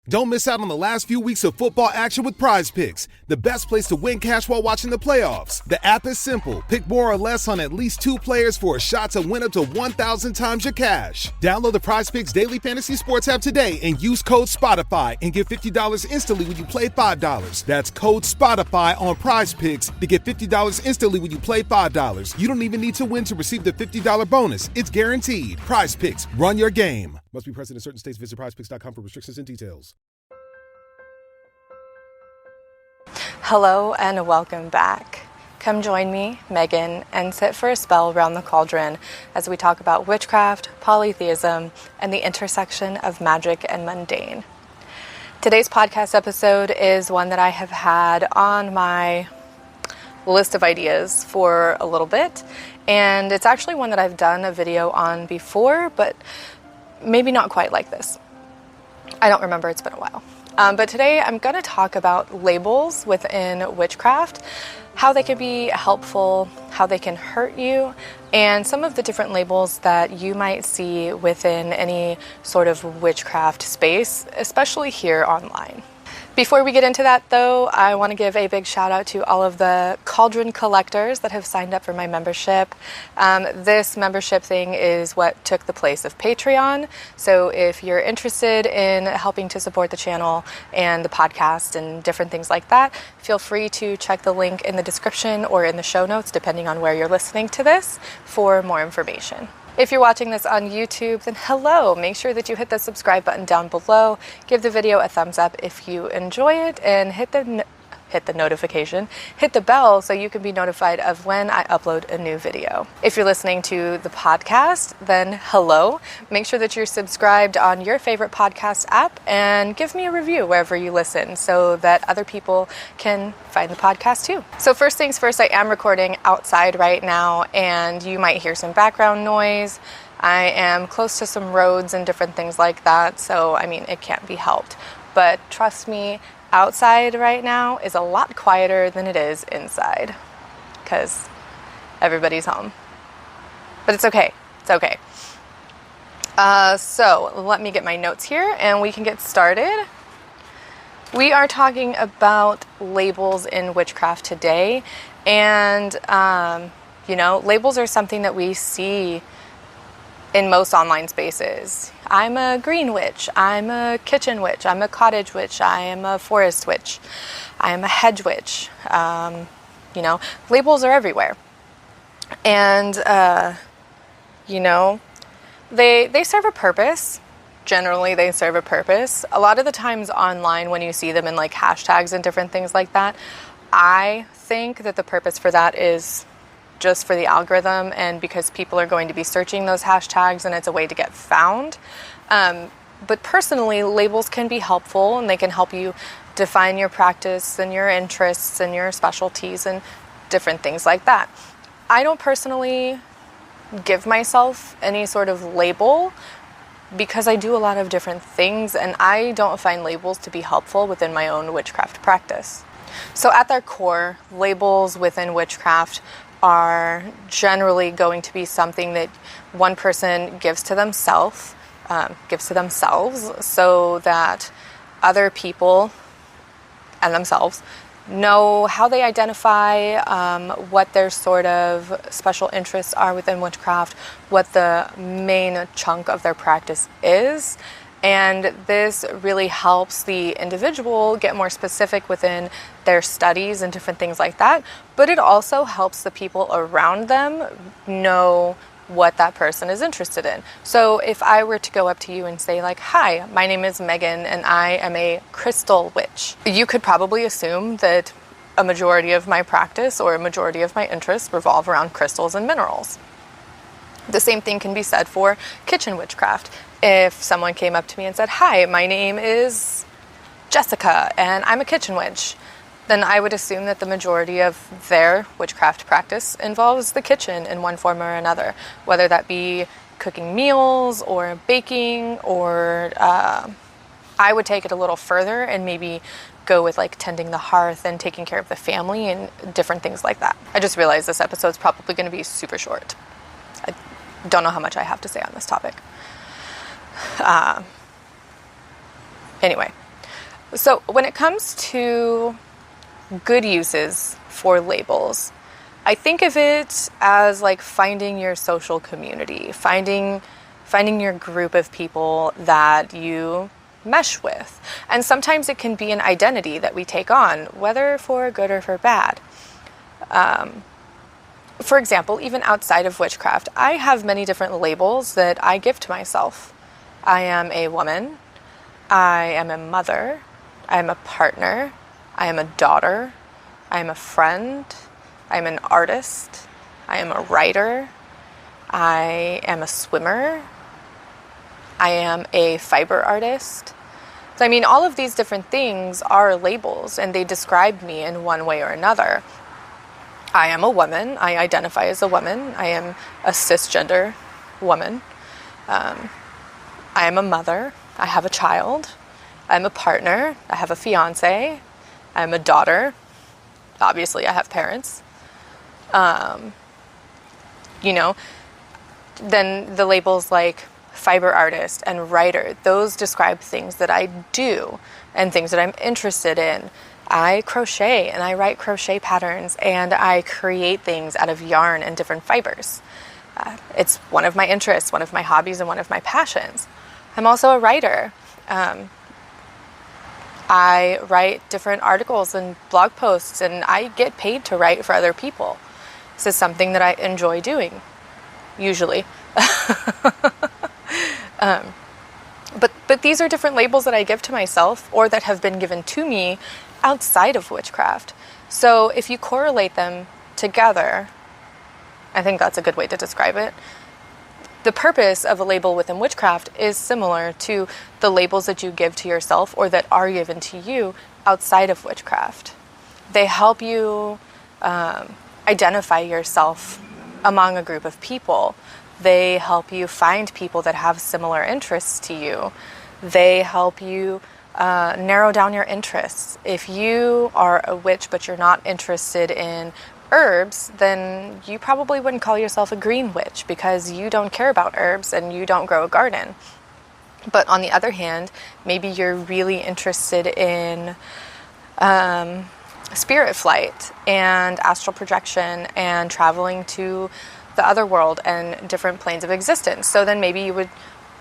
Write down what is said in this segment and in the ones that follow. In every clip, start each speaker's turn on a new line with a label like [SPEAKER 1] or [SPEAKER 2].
[SPEAKER 1] Don't miss out on the last few weeks of football action with Prize Picks, the best place to win cash while watching the playoffs. The app is simple. Pick more or less on at least 2 players for a shot to win up to 1,000 times your cash. Download the Prize Picks Daily Fantasy Sports app today and use code SPOTIFY and get $50 instantly when you play $5. That's code SPOTIFY on Prize Picks to get $50 instantly when you play $5. You don't even need to win to receive the $50 bonus. It's guaranteed. Prize Picks. Run your game. Must be present in certain states. Visit prizepicks.com for restrictions and details.
[SPEAKER 2] Hello and welcome back. Come join me, Megan, and sit for a spell around the cauldron as we talk about witchcraft, polytheism, and the intersection of magic and mundane. Today's podcast episode is one that I have had on my list of ideas for a little bit, and it's actually one that I've done a video on before, but maybe not quite like this. I don't remember, it's been a while. But today I'm going to talk about labels within witchcraft, how they can be helpful, how they can hurt you, and some of the different labels that you might see within any sort of witchcraft space, especially here online. Before we get into that, though, I want to give a big shout out to all of the cauldron collectors that have signed up for my membership. This membership thing is what took the place of Patreon. So if you're interested in helping to support the channel and the podcast and different things like that, feel free to check the link in the description or in the show notes, depending on where you're listening to this, for more information. If you're watching this on YouTube, then hello. Make sure that you hit the subscribe button down below. Give the video a thumbs up if you enjoy it, and hit the notification, hit the bell so you can be notified of when I upload a new video. If you're listening to the podcast, then hello. Make sure that you're subscribed on your favorite podcast app and give me a review wherever you listen so that other people can find the podcast too. So first things first, I am recording outside right now and you might hear some background noise. I am close to some roads and different things like that, so I mean, it can't be helped. But trust me, outside right now is a lot quieter than it is inside because everybody's home. But it's okay. It's okay. So let me get my notes here and we can get started. We are talking about labels in witchcraft today. And, labels are something that we see in most online spaces. I'm a green witch, I'm a kitchen witch, I'm a cottage witch, I am a forest witch, I am a hedge witch. Labels are everywhere. And, they serve a purpose. Generally, they serve a purpose. A lot of the times online when you see them in like hashtags and different things like that, I think that the purpose for that is just for the algorithm and because people are going to be searching those hashtags and it's a way to get found. But personally, labels can be helpful and they can help you define your practice and your interests and your specialties and different things like that. I don't personally give myself any sort of label because I do a lot of different things and I don't find labels to be helpful within my own witchcraft practice. So at their core, labels within witchcraft are generally going to be something that one person gives to themselves so that other people and themselves know how they identify, what their sort of special interests are within witchcraft, what the main chunk of their practice is. And this really helps the individual get more specific within their studies and different things like that. But it also helps the people around them know what that person is interested in. So if I were to go up to you and say like, hi, my name is Megan and I am a crystal witch, you could probably assume that a majority of my practice or a majority of my interests revolve around crystals and minerals. The same thing can be said for kitchen witchcraft. If someone came up to me and said, hi, my name is Jessica and I'm a kitchen witch, then I would assume that the majority of their witchcraft practice involves the kitchen in one form or another, whether that be cooking meals or baking, or I would take it a little further and maybe go with like tending the hearth and taking care of the family and different things like that. I just realized this episode's probably going to be super short. I don't know how much I have to say on this topic. Anyway, So when it comes to good uses for labels, I think of it as like finding your social community, finding your group of people that you mesh with. And sometimes it can be an identity that we take on, whether for good or for bad. For example, even outside of witchcraft, I have many different labels that I give to myself. I am a woman, I am a mother, I am a partner, I am a daughter, I am a friend, I am an artist, I am a writer, I am a swimmer, I am a fiber artist. So, I mean, all of these different things are labels, and they describe me in one way or another. I am a woman. I identify as a woman. I am a cisgender woman. I am a mother. I have a child. I'm a partner. I have a fiance. I'm a daughter. Obviously, I have parents. Then the labels like fiber artist and writer, those describe things that I do and things that I'm interested in. I crochet and I write crochet patterns and I create things out of yarn and different fibers. It's one of my interests, one of my hobbies, and one of my passions. I'm also a writer. I write different articles and blog posts, and I get paid to write for other people. This is something that I enjoy doing, usually. But these are different labels that I give to myself or that have been given to me outside of witchcraft. So if you correlate them together, I think that's a good way to describe it. The purpose of a label within witchcraft is similar to the labels that you give to yourself or that are given to you outside of witchcraft. They help you identify yourself among a group of people. They help you find people that have similar interests to you. They help you narrow down your interests. If you are a witch but you're not interested in herbs, then you probably wouldn't call yourself a green witch because you don't care about herbs and you don't grow a garden. But on the other hand, maybe you're really interested in spirit flight and astral projection and traveling to the other world and different planes of existence. So then maybe you would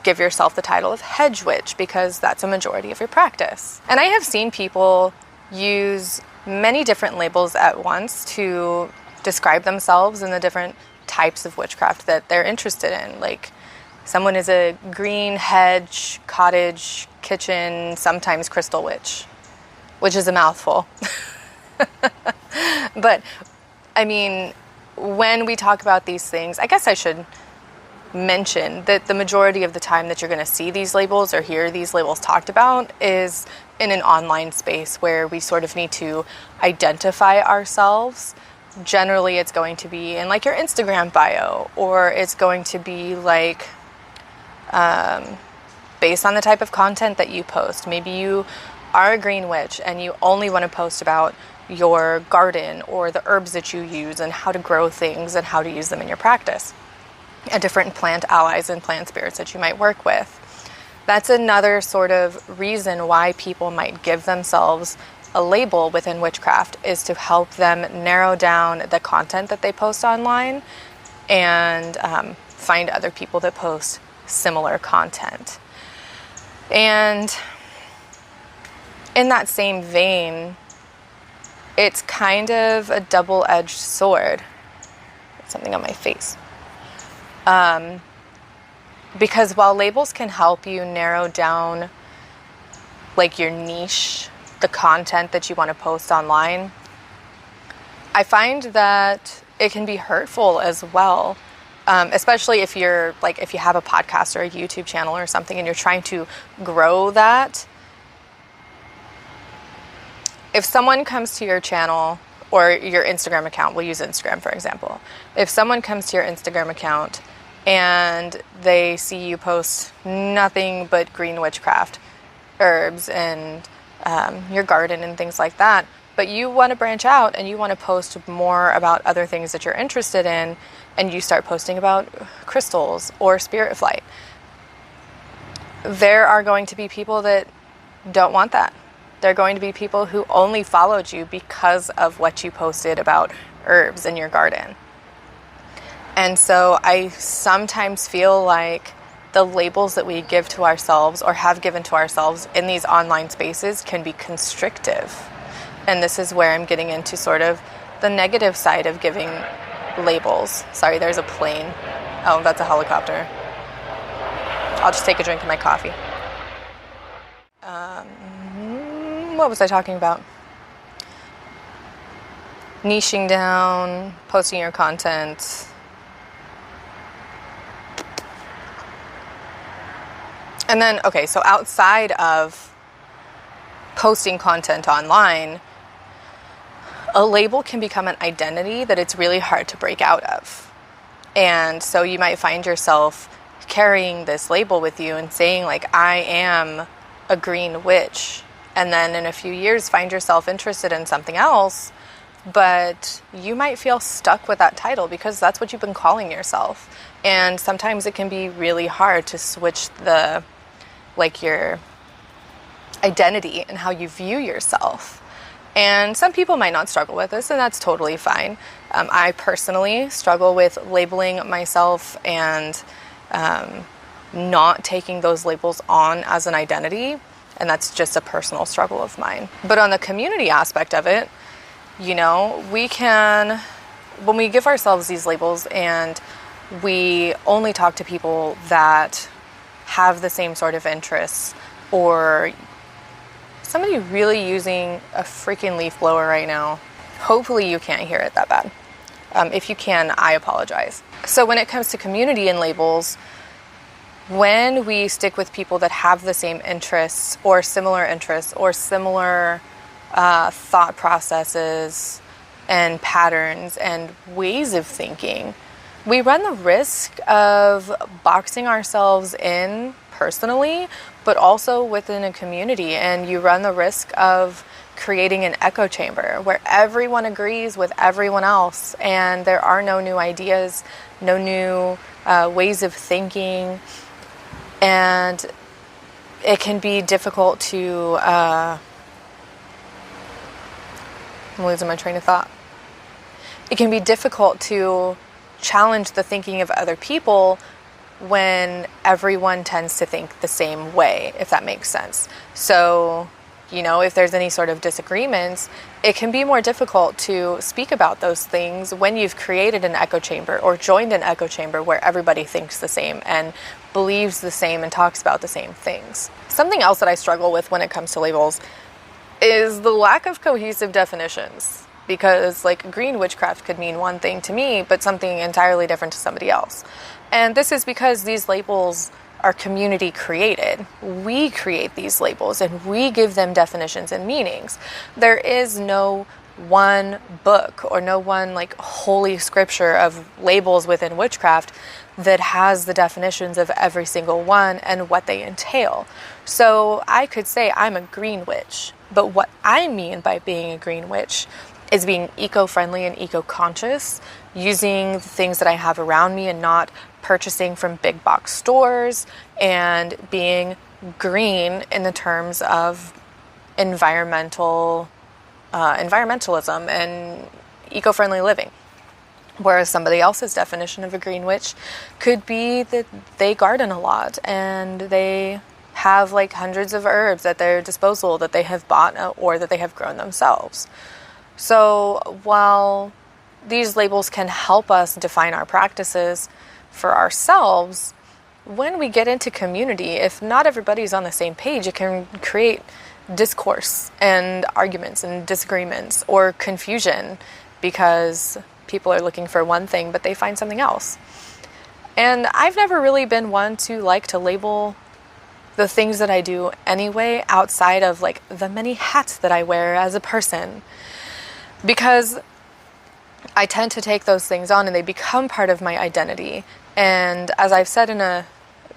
[SPEAKER 2] give yourself the title of hedge witch because that's a majority of your practice. And I have seen people use many different labels at once to describe themselves and the different types of witchcraft that they're interested in. Like, someone is a green hedge, cottage, kitchen, sometimes crystal witch, which is a mouthful. But, I mean, when we talk about these things, I guess I should mention that the majority of the time that you're going to see these labels or hear these labels talked about is in an online space where we sort of need to identify ourselves. Generally, it's going to be in like your Instagram bio, or it's going to be like based on the type of content that you post. Maybe you are a green witch and you only want to post about your garden or the herbs that you use and how to grow things and how to use them in your practice, and different plant allies and plant spirits that you might work with. That's another sort of reason why people might give themselves a label within witchcraft, is to help them narrow down the content that they post online and find other people that post similar content. And in that same vein, it's kind of a double-edged sword. Something on my face. Because while labels can help you narrow down like your niche, the content that you want to post online, I find that it can be hurtful as well. Especially if you're like, if you have a podcast or a YouTube channel or something and you're trying to grow that. If someone comes to your channel or your Instagram account, we'll use Instagram for example. If someone comes to your Instagram account and they see you post nothing but green witchcraft, herbs, and your garden and things like that, but you want to branch out and you want to post more about other things that you're interested in, and you start posting about crystals or spirit flight, there are going to be people that don't want that. There are going to be people who only followed you because of what you posted about herbs in your garden. And so I sometimes feel like the labels that we give to ourselves or have given to ourselves in these online spaces can be constrictive. And this is where I'm getting into sort of the negative side of giving labels. Sorry, there's a plane. Oh, that's a helicopter. I'll just take a drink of my coffee. What was I talking about? Niching down, posting your content. And then, okay, so outside of posting content online, a label can become an identity that it's really hard to break out of. And so you might find yourself carrying this label with you and saying, like, I am a green witch. And then in a few years find yourself interested in something else, but you might feel stuck with that title because that's what you've been calling yourself. And sometimes it can be really hard to switch your identity and how you view yourself. And some people might not struggle with this, and that's totally fine. I personally struggle with labeling myself and not taking those labels on as an identity, and that's just a personal struggle of mine. But on the community aspect of it, you know, we can, when we give ourselves these labels and we only talk to people that have the same sort of interests, or somebody really using a freaking leaf blower right now. Hopefully you can't hear it that bad. If you can, I apologize. So when it comes to community and labels, when we stick with people that have the same interests or similar thought processes and patterns and ways of thinking, we run the risk of boxing ourselves in personally, but also within a community. And you run the risk of creating an echo chamber where everyone agrees with everyone else and there are no new ideas, no new ways of thinking. And it can be difficult to... I'm losing my train of thought. It can be difficult to challenge the thinking of other people when everyone tends to think the same way, if that makes sense. So, you know, if there's any sort of disagreements, it can be more difficult to speak about those things when you've created an echo chamber or joined an echo chamber where everybody thinks the same and believes the same and talks about the same things. Something else that I struggle with when it comes to labels is the lack of cohesive definitions. Because, like, green witchcraft could mean one thing to me, but something entirely different to somebody else. And this is because these labels are community created. We create these labels and we give them definitions and meanings. There is no one book or no one, like, holy scripture of labels within witchcraft that has the definitions of every single one and what they entail. So I could say I'm a green witch, but what I mean by being a green witch is being eco-friendly and eco-conscious, using the things that I have around me and not purchasing from big box stores, and being green in the terms of environmentalism and eco-friendly living. Whereas somebody else's definition of a green witch could be that they garden a lot and they have like hundreds of herbs at their disposal that they have bought or that they have grown themselves. So while these labels can help us define our practices for ourselves, when we get into community, if not everybody's on the same page, it can create discourse and arguments and disagreements or confusion because people are looking for one thing, but they find something else. And I've never really been one to like to label the things that I do anyway, outside of like the many hats that I wear as a person. Because I tend to take those things on and they become part of my identity. And as I've said in a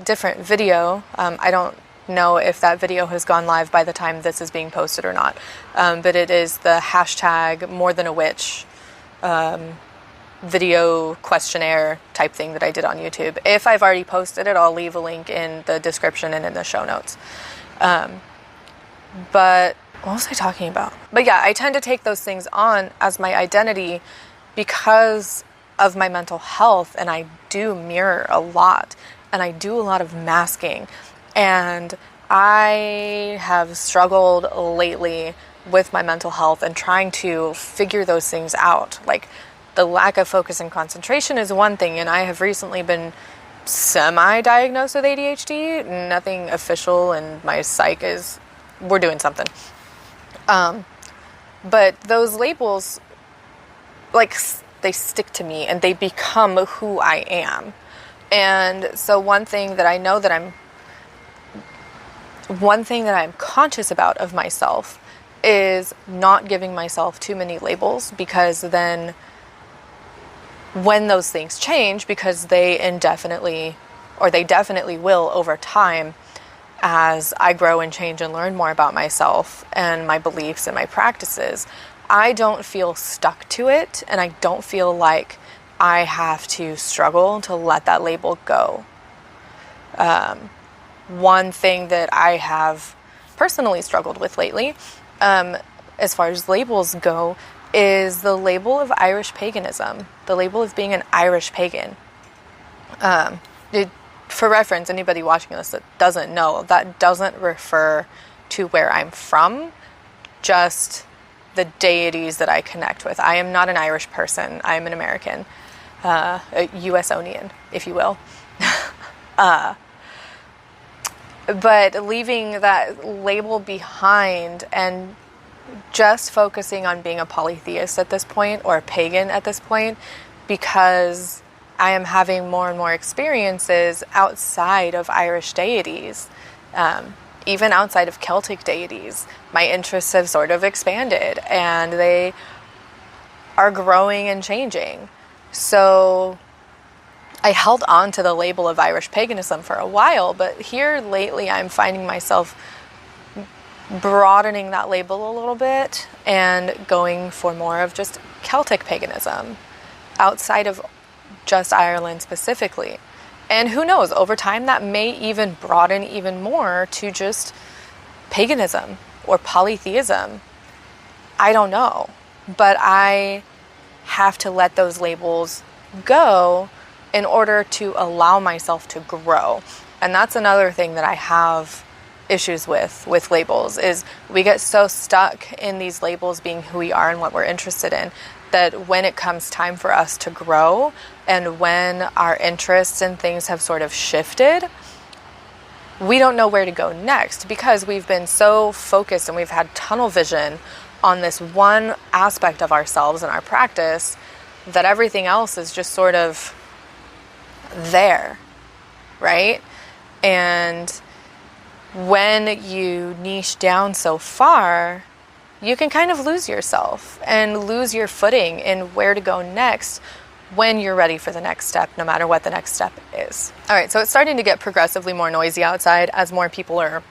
[SPEAKER 2] different video, I don't know if that video has gone live by the time this is being posted or not, but it is the hashtag more than a witch video questionnaire type thing that I did on YouTube. If I've already posted it, I'll leave a link in the description and in the show notes. But what was I talking about? But yeah, I tend to take those things on as my identity because of my mental health, and I do mirror a lot, and I do a lot of masking, and I have struggled lately with my mental health and trying to figure those things out. Like, the lack of focus and concentration is one thing, and I have recently been semi-diagnosed with ADHD. Nothing official, and my psych is, we're doing something. But those labels, like, they stick to me and they become who I am. And so one thing that I'm conscious about of myself is not giving myself too many labels, because then when those things change, because they definitely will over time, as I grow and change and learn more about myself and my beliefs and my practices, I don't feel stuck to it, and I don't feel like I have to struggle to let that label go. One thing that I have personally struggled with lately, as far as labels go, is the label of Irish paganism, the label of being an Irish pagan. For reference, anybody watching this that doesn't know, that doesn't refer to where I'm from, just the deities that I connect with. I am not an Irish person. I am an American, a USonian, if you will. But leaving that label behind and just focusing on being a polytheist at this point, or a pagan at this point, because I am having more and more experiences outside of Irish deities, even outside of Celtic deities. My interests have sort of expanded, and they are growing and changing. So I held on to the label of Irish paganism for a while, but here lately I'm finding myself broadening that label a little bit and going for more of just Celtic paganism outside of just Ireland specifically. And who knows, over time that may even broaden even more to just paganism or polytheism. I don't know, but I have to let those labels go in order to allow myself to grow. And that's another thing that I have issues with labels, is we get so stuck in these labels being who we are and what we're interested in, that when it comes time for us to grow, and when our interests and things have sort of shifted, we don't know where to go next, because we've been so focused and we've had tunnel vision on this one aspect of ourselves and our practice, that everything else is just sort of there, right? And when you niche down so far, you can kind of lose yourself and lose your footing in where to go next when you're ready for the next step, no matter what the next step is. All right, so it's starting to get progressively more noisy outside as more people are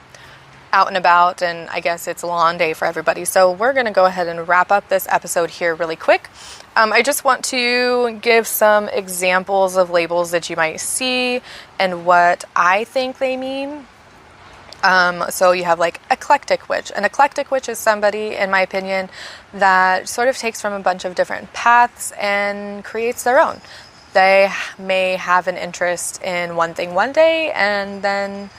[SPEAKER 2] out and about, and I guess it's a lawn day for everybody. So we're going to go ahead and wrap up this episode here really quick. I just want to give some examples of labels that you might see and what I think they mean. So you have like eclectic witch. An eclectic witch is somebody, in my opinion, that sort of takes from a bunch of different paths and creates their own. They may have an interest in one thing one day, and then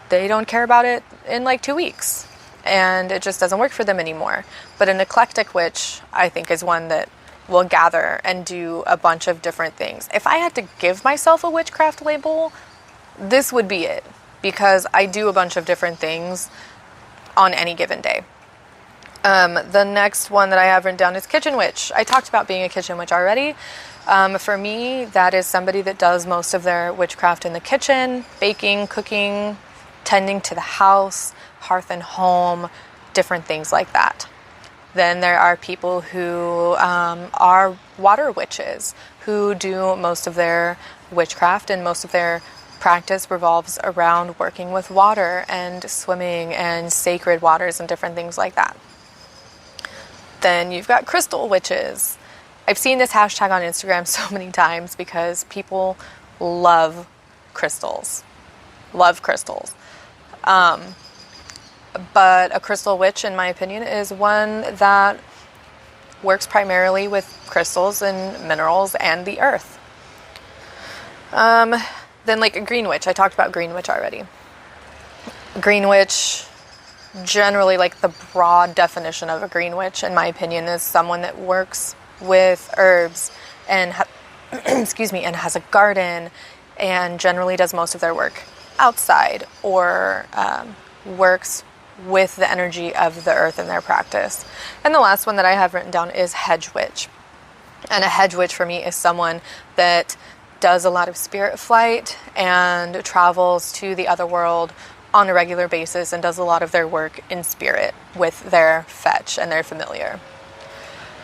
[SPEAKER 2] they don't care about it in like 2 weeks, and it just doesn't work for them anymore. But an eclectic witch, I think, is one that will gather and do a bunch of different things. If I had to give myself a witchcraft label, this would be it, because I do a bunch of different things on any given day. The next one that I have written down is kitchen witch. I talked about being a kitchen witch already. For me, that is somebody that does most of their witchcraft in the kitchen, baking, cooking, tending to the house, hearth and home, different things like that. Then there are people who are water witches, who do most of their witchcraft and most of their practice revolves around working with water and swimming and sacred waters and different things like that. Then you've got crystal witches. I've seen this hashtag on Instagram so many times because people love crystals. Love crystals. But a crystal witch, in my opinion, is one that works primarily with crystals and minerals and the earth. Then like a green witch. I talked about green witch already. Green witch, generally, like the broad definition of a green witch, in my opinion, is someone that works with herbs and and has a garden, and generally does most of their work outside, or works with the energy of the earth in their practice. And the last one that I have written down is hedge witch. And a hedge witch for me is someone that does a lot of spirit flight and travels to the other world on a regular basis and does a lot of their work in spirit with their fetch and their familiar.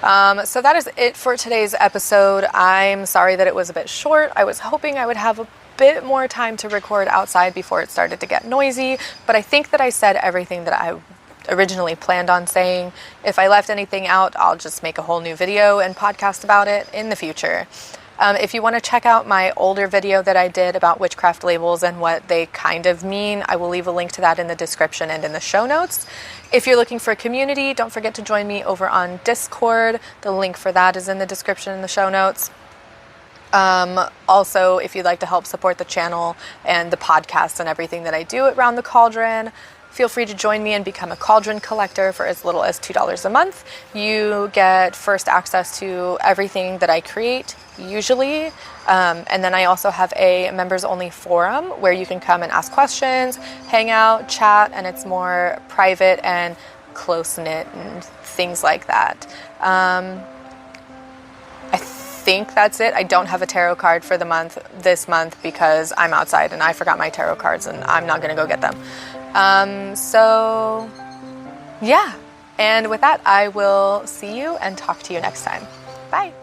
[SPEAKER 2] So that is it for today's episode. I'm sorry that it was a bit short. I was hoping I would have a bit more time to record outside before it started to get noisy, but I think that I said everything that I originally planned on saying. If I left anything out, I'll just make a whole new video and podcast about it in the future. If you want to check out my older video that I did about witchcraft labels and what they kind of mean, I will leave a link to that in the description and in the show notes. If you're looking for a community, don't forget to join me over on Discord. The link for that is in the description and the show notes. Also, if you'd like to help support the channel and the podcast and everything that I do around the cauldron, feel free to join me and become a cauldron collector for as little as $2 a month. You get first access to everything that I create, usually. And then I also have a members only forum where you can come and ask questions, hang out, chat, and it's more private and close-knit and things like that. I think that's it. I don't have a tarot card for this month because I'm outside and I forgot my tarot cards and I'm not going to go get them. So yeah. And with that, I will see you and talk to you next time. Bye.